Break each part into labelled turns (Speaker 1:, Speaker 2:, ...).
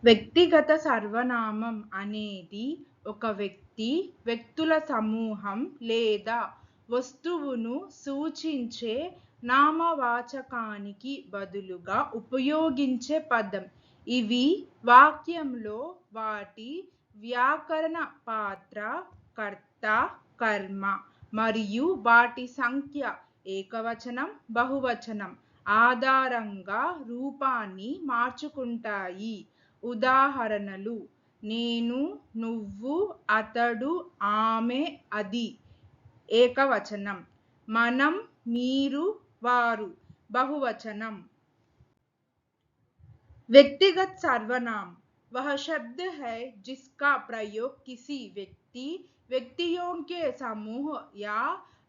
Speaker 1: వ్యక్తిగత సర్వనామం అనేది ఒక వ్యక్తి, వ్యక్తుల సమూహం లేదా వస్తువును సూచించే నామవాచకానికి బదులుగా ఉపయోగించే పదం. ఇవి వాక్యంలో వాటి వ్యాకరణ పాత్ర, కర్త, కర్మ మరియు వాటి సంఖ్య ఏకవచనం, బహువచనం ఆధారంగా రూపాన్ని మార్చుకుంటాయి. ఉదాహరణలు: నేను, నువ్వు, అతడు, ఆమె, అది ఏకవచనం. మనం, మీరు, వారు बहुवचनम। व्यक्तिगत सर्वनाम वह शब्द है जिसका प्रयोग किसी व्यक्ति, व्यक्तियों के समूह या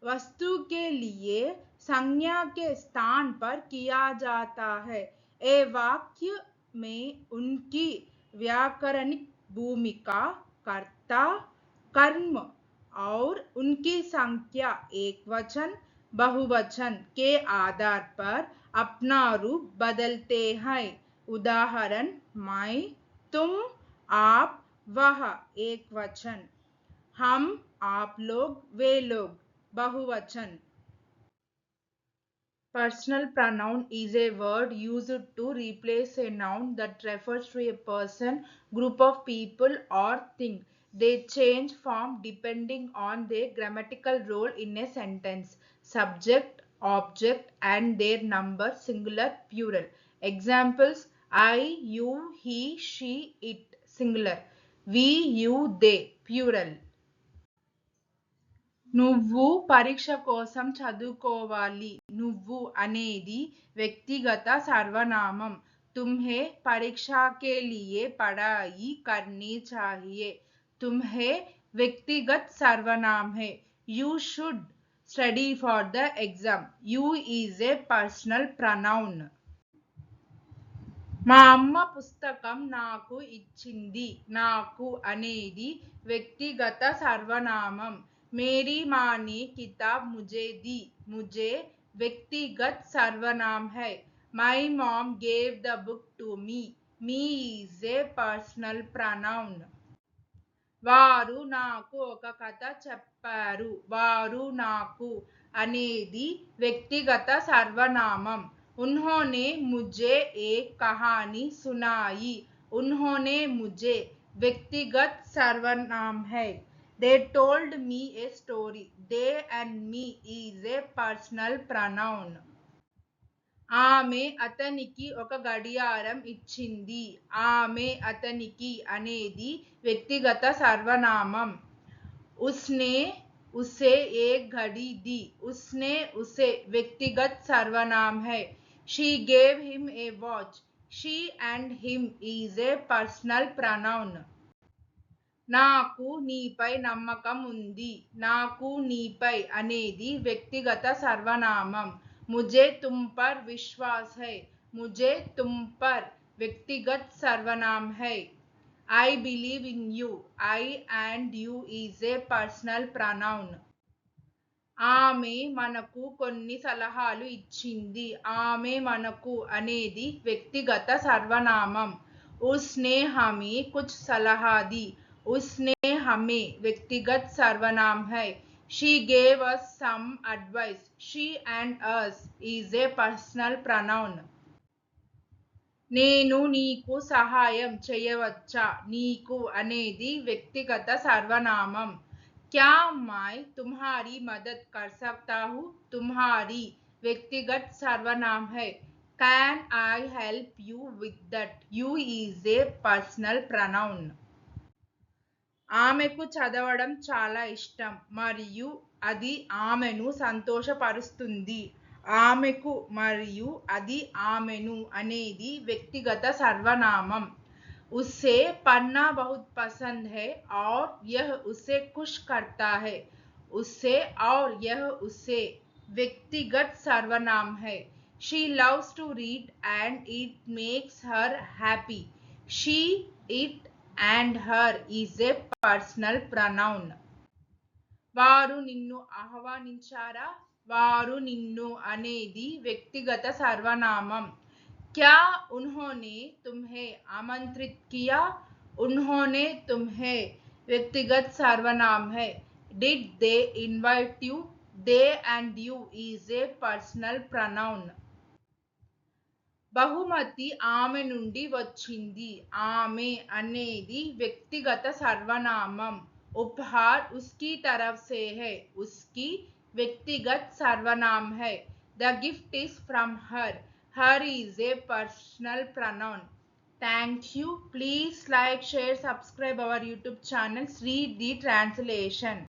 Speaker 1: वस्तु के लिए संज्ञा के स्थान पर किया जाता है। ए वाक्य में उनकी व्याकरणिक भूमिका, कर्ता, कर्म और उनकी संख्या एकवचन, बहुवचन के आधार पर अपना रूप बदलते हैं। उदाहरण: मैं, तुम, आप, वह एकवचन, हम, आप लोग, वे लोग बहुवचन। Personal pronoun is a word used to replace a noun that refers to a person, group of people, or thing. They change form depending on their grammatical role in a sentence: subject, object, and their number, singular, plural. Examples: I, you, he, she, it, singular; we, you, they, plural. నువ్వు పరీక్ష కోసం చదువుకోవాలి. నువ్వు అనేది వ్యక్తిగత సర్వనామం. तुम्हें परीक्षा के लिए पढ़ाई करनी चाहिए. तुम्हें व्यक्तिगत सर्वनाम है. You should study for the exam. You is a personal pronoun. మా అమ్మ పుస్తకం నాకు ఇచ్చింది. నాకు అనేది వ్యక్తిగత సర్వనామం. मेरी माँ ने किताब मुझे दी. मुझे व्यक्तिगत सर्वनाम है. My mom gave the book to me. Me is a personal pronoun. వారు నాకు ఒక కథ చెప్పారు. వారు నాకు అనేది వ్యక్తిగత సర్వనామం. उन्होंने मुझे एक कहानी सुनाई. उन्होंने मुझे व्यक्तिगत सर्वनाम है. They told me a story. They and me is a personal pronoun. ఆమె అతనికి ఒక గడియారం ఇచ్చింది. ఆమె అతనికి అనేది వ్యక్తిగత సర్వనామం. उसने उसे एक घड़ी दी. उसने उसे व्यक्तिगत सर्वनाम है. She gave him a watch. She and him is a personal pronoun. నాకు నీపై నమ్మకం ఉంది. నాకు నీపై అనేది వ్యక్తిగత సర్వనామం. मुझे तुम पर विश्वास है. मुझे तुम पर व्यक्तिगत सर्वनाम है. I believe in you. I and you is a personal pronoun. ఆమె మనకు కొన్ని సలహాలు ఇచ్చింది. ఆమె మనకు అనేది వ్యక్తిగత సర్వనామం. उसने हमें कुछ सलाह दी. उसने हमें व्यक्तिगत सर्वनाम है. She gave us some advice. She and us is a personal pronoun. నేను నీకు సహాయం చేయవచ్చా. నీకు అనేది వ్యక్తిగత సర్వనామం. क्या मैं तुम्हारी मदद कर सकता हूँ. तुम्हारी व्यक्तिगत सर्वनाम है. Can I help you with that. You is a personal pronoun. ఆమెకు చదవడం చాలా ఇష్టం మరియు అది ఆమెను సంతోషపరుస్తుంది. ఆమెకు మరియు అది ఆమెను అనేది వ్యక్తిగత సర్వనామం. उसे पढ़ना बहुत पसंद है और यह उसे खुश करता है. उसे और यह उसे व्यक्तिगत सर्वनाम है. She loves to read and it makes her happy. She, it and her is a personal pronoun. వారు నిన్ను ఆహ్వానించారా. వారు నిన్ను అనేది వ్యక్తిగత సర్వనామం. क्या उन्होंने तुम्हें आमंत्रित किया? उन्होंने तुम्हें व्यक्तिगत सर्वनाम है. Did they invite you? They and you is a personal pronoun. బహుమతి ఆమె నుండి వచ్చింది. ఆమె అనేది వ్యక్తిగత సర్వనామం. उपहार उसकी तरफ से है. उसकी व्यक्तिगत सर्वनाम है. The gift is from her. Her is a personal pronoun. Thank you. Please like, share, subscribe our YouTube channel. Read the translation.